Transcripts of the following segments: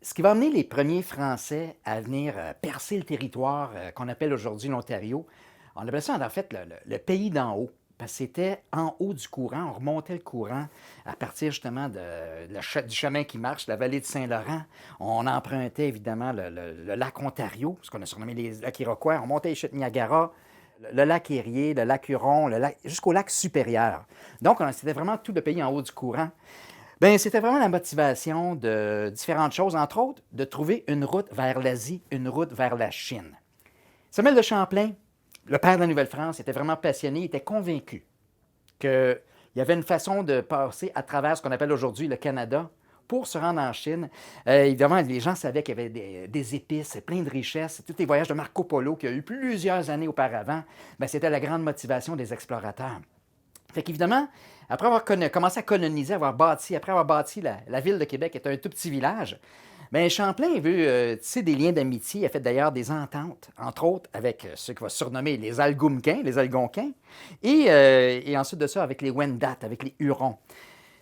Ce qui va amener les premiers Français à venir percer le territoire qu'on appelle aujourd'hui l'Ontario, on appelle ça en fait le pays d'en haut. Parce que c'était en haut du courant, on remontait le courant à partir justement du chemin qui marche, la vallée de Saint-Laurent. On empruntait évidemment le lac Ontario, ce qu'on a surnommé les lacs Iroquois. On montait les chutes Niagara, le lac Erie, le lac Huron, jusqu'au lac supérieur. Donc, c'était vraiment tout le pays en haut du courant. Bien, c'était vraiment la motivation de différentes choses, entre autres, de trouver une route vers l'Asie, une route vers la Chine. Samuel de Champlain, le père de la Nouvelle-France, était vraiment passionné, il était convaincu qu'il y avait une façon de passer à travers ce qu'on appelle aujourd'hui le Canada pour se rendre en Chine. Évidemment, les gens savaient qu'il y avait des épices, plein de richesses. Tous les voyages de Marco Polo qu'il y a eu plusieurs années auparavant, bien, c'était la grande motivation des explorateurs. Fait qu'évidemment, après avoir commencé à coloniser, après avoir bâti la ville de Québec, qui est un tout petit village, bien, Champlain veut tisser des liens d'amitié. Il a fait d'ailleurs des ententes, entre autres, avec ceux qu'il va surnommer les Algonquins, et ensuite de ça avec les Wendat, avec les Hurons.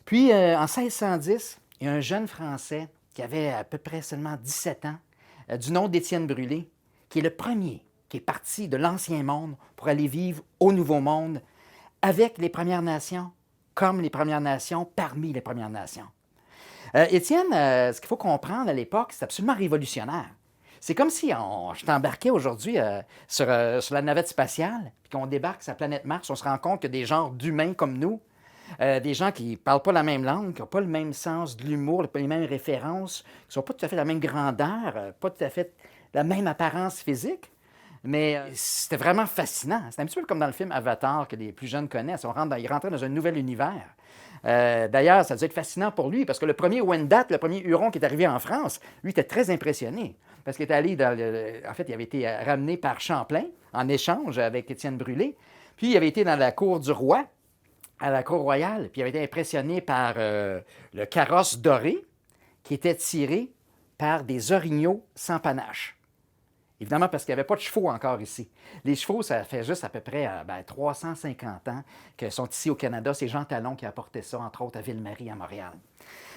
Puis, en 1610, il y a un jeune Français qui avait à peu près seulement 17 ans, du nom d'Étienne Brûlé, qui est le premier qui est parti de l'Ancien Monde pour aller vivre au Nouveau Monde avec les Premières Nations, comme les Premières Nations, parmi les Premières Nations. Étienne, ce qu'il faut comprendre à l'époque, c'est absolument révolutionnaire. C'est comme si je t'embarquais aujourd'hui sur la navette spatiale, puis qu'on débarque sur la planète Mars, on se rend compte que des genres d'humains comme nous, des gens qui ne parlent pas la même langue, qui n'ont pas le même sens de l'humour, pas les mêmes références, qui ne sont pas tout à fait la même grandeur, pas tout à fait la même apparence physique. Mais c'était vraiment fascinant. C'était un petit peu comme dans le film Avatar que les plus jeunes connaissent. Ils rentraient dans un nouvel univers. D'ailleurs, ça a dû être fascinant pour lui parce que le premier Wendat, le premier Huron qui est arrivé en France, lui était très impressionné parce qu'il était allé en fait, il avait été ramené par Champlain en échange avec Étienne Brûlé. Puis il avait été dans la cour du roi, à la cour royale, puis il avait été impressionné par le carrosse doré qui était tiré par des orignaux sans panache. Évidemment, parce qu'il n'y avait pas de chevaux encore ici. Les chevaux, ça fait juste à peu près 350 ans qu'ils sont ici au Canada. C'est Jean Talon qui a apporté ça, entre autres, à Ville-Marie, à Montréal.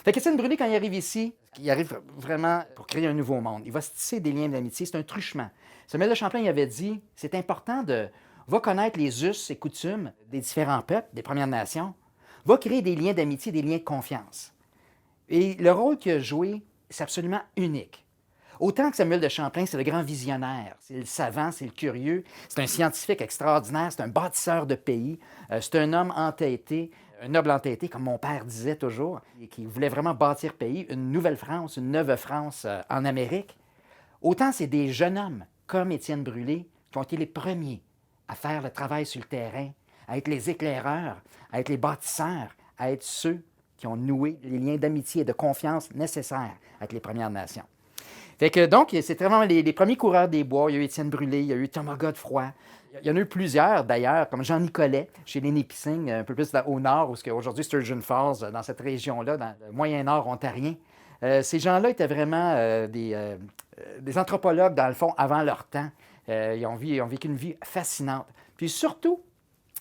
Fait qu'Étienne Brûlé, quand il arrive ici, il arrive vraiment pour créer un nouveau monde. Il va se tisser des liens d'amitié. C'est un truchement. Samuel de Champlain il avait dit, c'est important va connaître les us et coutumes des différents peuples, des Premières Nations, va créer des liens d'amitié, des liens de confiance. Et le rôle qu'il a joué, c'est absolument unique. Autant que Samuel de Champlain, c'est le grand visionnaire, c'est le savant, c'est le curieux, c'est un scientifique extraordinaire, c'est un bâtisseur de pays, c'est un homme entêté, un noble entêté, comme mon père disait toujours, et qui voulait vraiment bâtir pays, une nouvelle France, une neuve France en Amérique. Autant c'est des jeunes hommes, comme Étienne Brûlé, qui ont été les premiers à faire le travail sur le terrain, à être les éclaireurs, à être les bâtisseurs, à être ceux qui ont noué les liens d'amitié et de confiance nécessaires avec les Premières Nations. Fait que donc, c'était vraiment les premiers coureurs des bois. Il y a eu Étienne Brûlé, il y a eu Thomas Godefroy. Il y en a eu plusieurs, d'ailleurs, comme Jean Nicolet, chez les Nipissing, un peu plus au nord, où aujourd'hui Sturgeon Falls, dans cette région-là, dans le Moyen-Nord ontarien. Ces gens-là étaient vraiment des anthropologues, dans le fond, avant leur temps. Ils ont vécu une vie fascinante. Puis surtout,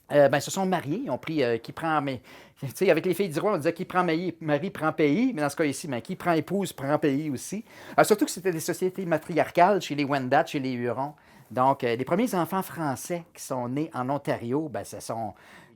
ils se sont mariés, ils ont pris qui prend. Mais, tu sais, avec les filles du roi, on disait qui prend mari prend pays, mais dans ce cas ici, qui prend épouse prend pays aussi. Surtout que c'était des sociétés matriarcales chez les Wendat, chez les Hurons. Donc, les premiers enfants français qui sont nés en Ontario,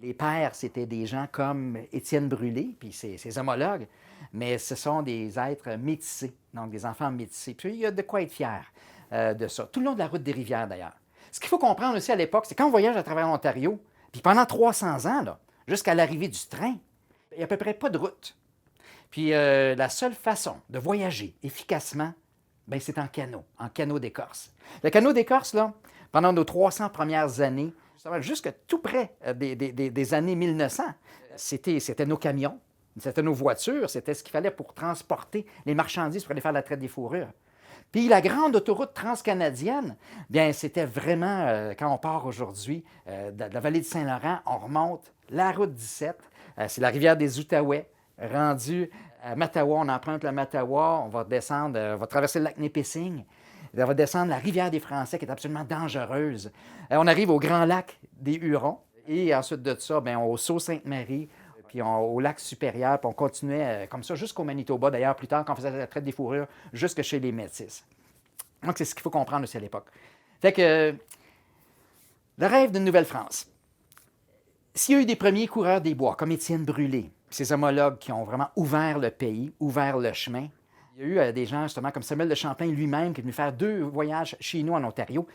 les pères, c'était des gens comme Étienne Brûlé, puis ses homologues, mais ce sont des êtres métissés, donc des enfants métissés. Puis il y a de quoi être fier de ça, tout le long de la route des rivières d'ailleurs. Ce qu'il faut comprendre aussi à l'époque, c'est quand on voyage à travers l'Ontario, puis pendant 300 ans, là, jusqu'à l'arrivée du train, il n'y a à peu près pas de route. Puis la seule façon de voyager efficacement, c'est en canot d'écorce. Le canot d'écorce, là, pendant nos 300 premières années, jusque tout près des années 1900, c'était nos camions, c'était nos voitures, c'était ce qu'il fallait pour transporter les marchandises pour aller faire la traite des fourrures. Puis la grande autoroute transcanadienne, bien, c'était vraiment, quand on part aujourd'hui de la vallée de Saint-Laurent, on remonte la route 17, c'est la rivière des Outaouais, rendu à Mattawa, on emprunte la Mattawa, on va descendre, on va traverser le lac Nipissing, on va descendre la rivière des Français qui est absolument dangereuse. On arrive au grand lac des Hurons et ensuite de ça, bien, au Sault-Sainte-Marie, puis au lac supérieur, puis on continuait comme ça jusqu'au Manitoba. D'ailleurs, plus tard, quand on faisait la traite des fourrures, jusque chez les Métis. Donc, c'est ce qu'il faut comprendre aussi à l'époque. Fait que, le rêve d'une Nouvelle-France. S'il y a eu des premiers coureurs des bois, comme Étienne Brûlé, ses homologues qui ont vraiment ouvert le pays, ouvert le chemin, il y a eu des gens, justement, comme Samuel de Champlain lui-même, qui est venu faire 2 voyages chez nous en Ontario.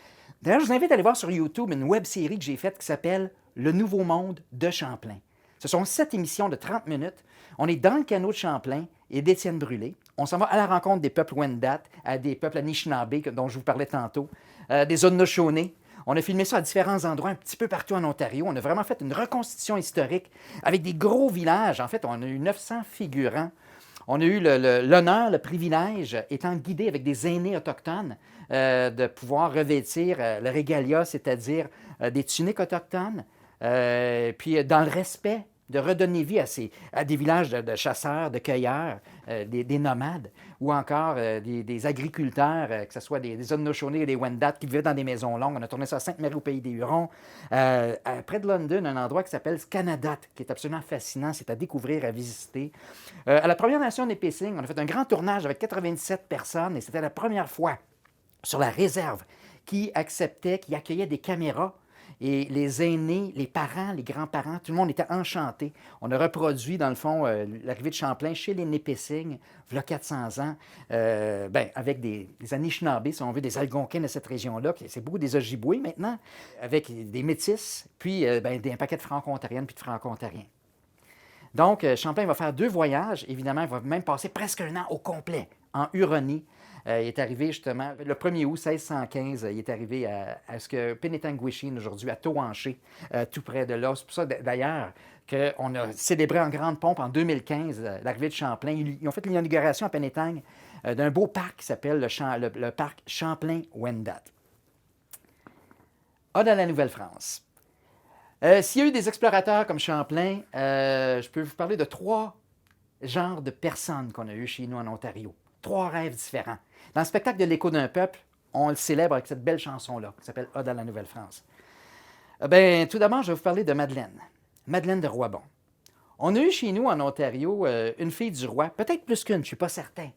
D'ailleurs, je vous invite à aller voir sur YouTube une web-série que j'ai faite qui s'appelle « Le Nouveau Monde de Champlain ». Ce sont 7 émissions de 30 minutes. On est dans le canot de Champlain et d'Étienne Brûlé. On s'en va à la rencontre des peuples Wendat, des peuples Anishinaabe, dont je vous parlais tantôt, des Haudenosaunee. On a filmé ça à différents endroits, un petit peu partout en Ontario. On a vraiment fait une reconstitution historique avec des gros villages. En fait, on a eu 900 figurants. On a eu l'honneur, le privilège, étant guidé avec des aînés autochtones, de pouvoir revêtir le régalia, c'est-à-dire des tuniques autochtones, puis dans le respect, de redonner vie à des villages de chasseurs, de cueilleurs, des nomades, ou encore des agriculteurs, que ce soit des Haudenosaunee et des Wendat qui vivaient dans des maisons longues. On a tourné ça à Sainte-Marie au Pays des Hurons, près de London, un endroit qui s'appelle Scanadat, qui est absolument fascinant, c'est à découvrir, à visiter. À la Première Nation Nipissing, on a fait un grand tournage avec 97 personnes, et c'était la première fois sur la réserve qui accueillait des caméras. Et les aînés, les parents, les grands-parents, tout le monde était enchanté. On a reproduit, dans le fond, l'arrivée de Champlain chez les Nipissing, il y a 400 ans, avec des Anishinaabe, si on veut, des Algonquins de cette région-là. C'est beaucoup des Ojibwés maintenant, avec des Métis, puis un paquet de Franco-Ontariennes puis de Franco-Ontariens. Donc, Champlain va faire 2 voyages. Évidemment, il va même passer presque un an au complet en Huronie. Il est arrivé justement, le 1er août 1615, il est arrivé à ce que Penetanguishene, aujourd'hui, à Tohanché, tout près de là. C'est pour ça, d'ailleurs, qu'on a célébré en grande pompe en 2015 l'arrivée de Champlain. Ils ont fait l'inauguration à Penetang d'un beau parc qui s'appelle le parc Champlain-Wendat. Ode à la Nouvelle-France. S'il y a eu des explorateurs comme Champlain, je peux vous parler de 3 genres de personnes qu'on a eues chez nous en Ontario. 3 rêves différents. Dans le spectacle de l'Écho d'un peuple, on le célèbre avec cette belle chanson-là, qui s'appelle Ode à la Nouvelle-France. Tout d'abord, je vais vous parler de Madeleine. Madeleine de Roibon. On a eu chez nous en Ontario une fille du roi, peut-être plus qu'une, je ne suis pas certain.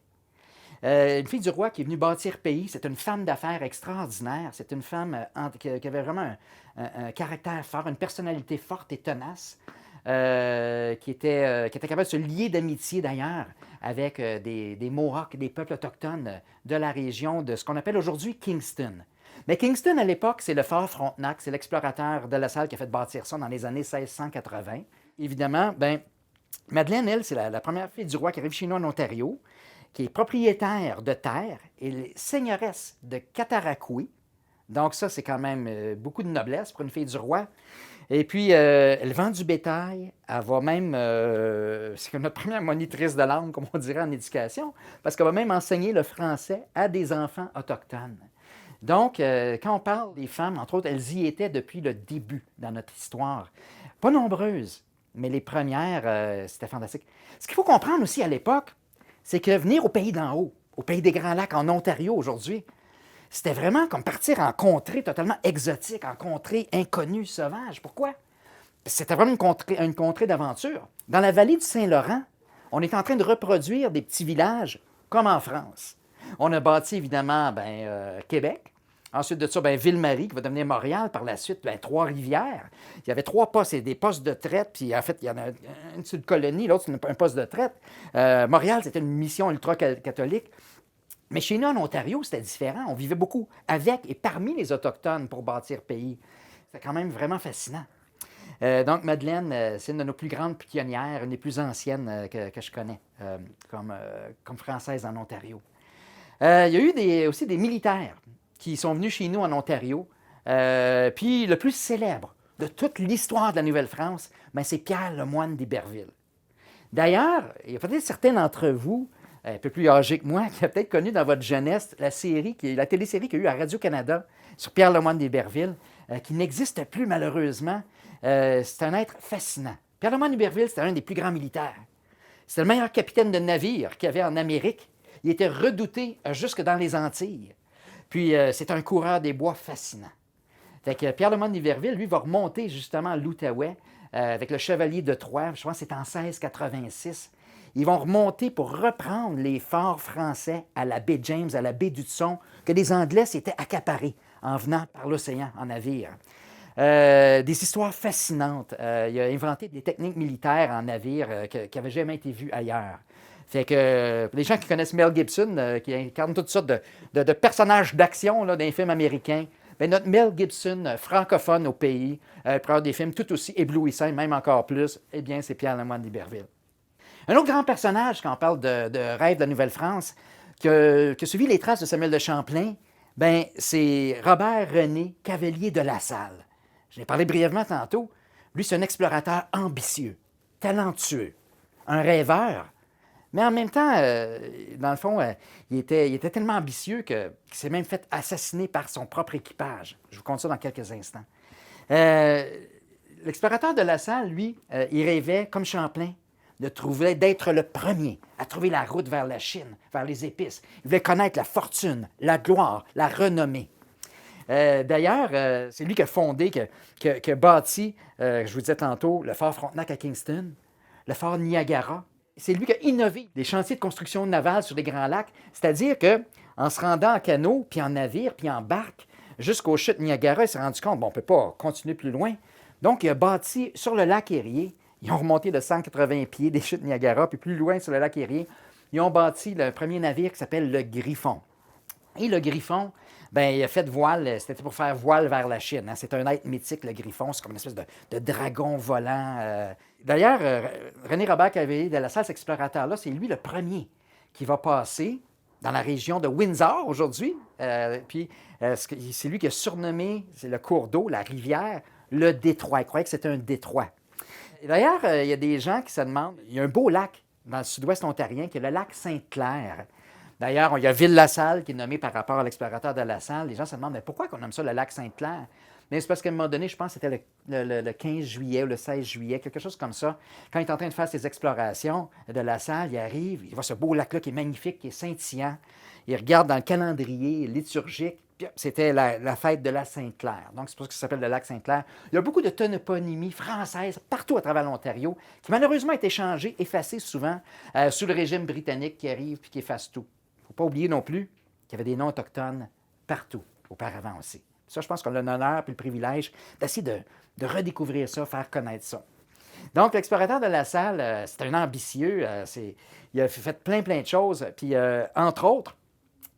Une fille du roi qui est venue bâtir pays. C'est une femme d'affaires extraordinaire. C'est une femme qui avait vraiment un caractère fort, une personnalité forte et tenace. Qui était capable de se lier d'amitié d'ailleurs avec des Mohawks, des peuples autochtones de la région de ce qu'on appelle aujourd'hui Kingston. Mais Kingston, à l'époque, c'est le fort Frontenac, c'est l'explorateur de La Salle qui a fait bâtir ça dans les années 1680. Évidemment, Madeleine, elle, c'est la première fille du roi qui arrive chez nous en Ontario, qui est propriétaire de terre et seigneuresse de Cataraqui. Donc ça, c'est quand même beaucoup de noblesse pour une fille du roi. Et puis, elle vend du bétail. Elle va même... c'est notre première monitrice de langue, comme on dirait en éducation, parce qu'elle va même enseigner le français à des enfants autochtones. Donc, quand on parle des femmes, entre autres, elles y étaient depuis le début dans notre histoire. Pas nombreuses, mais les premières, c'était fantastique. Ce qu'il faut comprendre aussi à l'époque, c'est que venir au pays d'en haut, au pays des Grands Lacs, en Ontario aujourd'hui, c'était vraiment comme partir en contrée totalement exotique, en contrée inconnue, sauvage. Pourquoi? C'était vraiment une contrée d'aventure. Dans la vallée du Saint-Laurent, on est en train de reproduire des petits villages comme en France. On a bâti évidemment Québec. Ensuite de ça, Ville-Marie, qui va devenir Montréal. Par la suite, Trois-Rivières. Il y avait 3 postes, des postes de traite. Puis en fait, il y en a une sur une colonie, l'autre c'est un poste de traite. Montréal, c'était une mission ultra-catholique. Mais chez nous, en Ontario, c'était différent. On vivait beaucoup avec et parmi les Autochtones pour bâtir pays. C'est quand même vraiment fascinant. Donc, Madeleine, c'est une de nos plus grandes pionnières, une des plus anciennes que je connais comme française en Ontario. Il y a eu aussi des militaires qui sont venus chez nous en Ontario. Puis le plus célèbre de toute l'histoire de la Nouvelle-France, c'est Pierre Lemoine d'Iberville. D'ailleurs, il y a peut-être certains d'entre vous un peu plus âgé que moi, qui a peut-être connu dans votre jeunesse la télésérie qu'il y a eu à Radio-Canada sur Pierre Lemoine d'Iberville, qui n'existe plus malheureusement. C'est un être fascinant. Pierre Lemoine d'Iberville, c'était un des plus grands militaires. C'était le meilleur capitaine de navire qu'il y avait en Amérique. Il était redouté jusque dans les Antilles. Puis, c'est un coureur des bois fascinant. Fait que Pierre Lemoine d'Iberville, lui, va remonter justement à l'Outaouais avec le chevalier de Troyes, je pense que c'est en 1686. Ils vont remonter pour reprendre les forts français à la baie James, à la baie d'Hudson, que les Anglais s'étaient accaparés en venant par l'océan en navire. Des histoires fascinantes. Il a inventé des techniques militaires en navire qui n'avaient jamais été vues ailleurs. Fait que pour les gens qui connaissent Mel Gibson, qui incarne toutes sortes de personnages d'action dans les films américains, bien, notre Mel Gibson, francophone au pays, pour avoir des films tout aussi éblouissants, même encore plus, eh bien, c'est Pierre Lemoine d'Iberville. Un autre grand personnage, quand on parle de Rêve de la Nouvelle-France, qui a suivi les traces de Samuel de Champlain, ben, c'est Robert-René Cavelier de La Salle. Je l'ai parlé brièvement tantôt. Lui, c'est un explorateur ambitieux, talentueux, un rêveur, mais en même temps, dans le fond, il était tellement ambitieux qu'il s'est même fait assassiner par son propre équipage. Je vous conte ça dans quelques instants. L'explorateur de La Salle, lui, il rêvait, comme Champlain, d'être le premier à trouver la route vers la Chine, vers les épices. Il voulait connaître la fortune, la gloire, la renommée. D'ailleurs, c'est lui qui a fondé, qui a bâti, je vous disais tantôt, le fort Frontenac à Kingston, le fort Niagara. C'est lui qui a innové des chantiers de construction navale sur les Grands Lacs, c'est-à-dire qu'en se rendant en canot, puis en navire, puis en barque, jusqu'aux chutes Niagara, il s'est rendu compte, bon, on ne peut pas continuer plus loin. Donc, il a bâti sur le lac Erie. Ils ont remonté de 180 pieds des chutes Niagara, puis plus loin sur le lac Erie, ils ont bâti le premier navire qui s'appelle le Griffon. Et le Griffon, bien, il a fait voile, c'était pour faire voile vers la Chine. Hein. C'est un être mythique, le Griffon, c'est comme une espèce de dragon volant. D'ailleurs, René Robert Cavelier de La Salle, cet explorateur-là, c'est lui le premier qui va passer dans la région de Windsor aujourd'hui. Puis c'est lui qui a surnommé, c'est le cours d'eau, la rivière, le détroit. Il croyait que c'était un détroit. D'ailleurs, il y a des gens qui se demandent, il y a un beau lac dans le sud-ouest ontarien qui est le lac Sainte-Claire. D'ailleurs, il y a Ville-la-Salle qui est nommé par rapport à l'explorateur de La Salle. Les gens se demandent, mais pourquoi on nomme ça le lac Sainte-Claire? Mais c'est parce qu'à un moment donné, je pense que c'était le 15 juillet ou le 16 juillet, quelque chose comme ça. Quand il est en train de faire ses explorations de La Salle, il arrive, il voit ce beau lac-là qui est magnifique, qui est scintillant. Il regarde dans le calendrier liturgique, puis c'était la fête de la Sainte-Claire. Donc, c'est pour ça que ça s'appelle le lac Sainte-Claire. Il y a beaucoup de toponymie française partout à travers l'Ontario, qui malheureusement a été changée, effacée souvent, sous le régime britannique qui arrive et qui efface tout. Il ne faut pas oublier non plus qu'il y avait des noms autochtones partout, auparavant aussi. Ça, je pense qu'on a l'honneur et le privilège d'essayer de redécouvrir ça, faire connaître ça. Donc, l'explorateur de La Salle, c'est un ambitieux. Il a fait plein de choses. Puis, entre autres,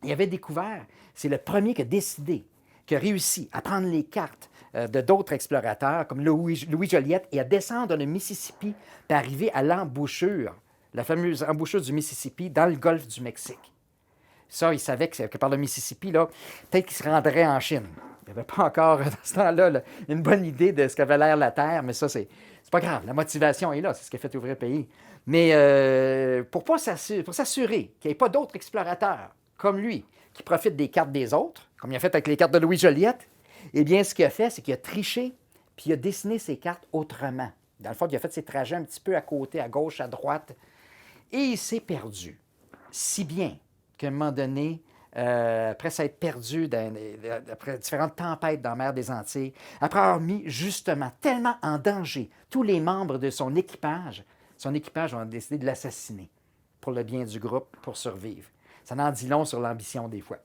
il avait découvert, c'est le premier qui a décidé, qui a réussi à prendre les cartes de d'autres explorateurs, comme Louis Joliette, et à descendre le Mississippi, puis arriver à l'embouchure, la fameuse embouchure du Mississippi, dans le golfe du Mexique. Ça, il savait que par le Mississippi, là, peut-être qu'il se rendrait en Chine. Il n'y avait pas encore, dans ce temps-là, une bonne idée de ce qu'avait l'air la Terre, mais ça, c'est pas grave. La motivation est là, c'est ce qui a fait ouvrir le pays. Mais pour s'assurer qu'il n'y ait pas d'autres explorateurs comme lui qui profitent des cartes des autres, comme il a fait avec les cartes de Louis Joliette, eh bien, ce qu'il a fait, c'est qu'il a triché, puis il a dessiné ses cartes autrement. Dans le fond, il a fait ses trajets un petit peu à côté, à gauche, à droite, et il s'est perdu. Si bien qu'à un moment donné, après s'être perdu après différentes tempêtes dans la mer des Antilles, après avoir mis justement tellement en danger tous les membres de son équipage a décidé de l'assassiner pour le bien du groupe, pour survivre. Ça en dit long sur l'ambition des fois.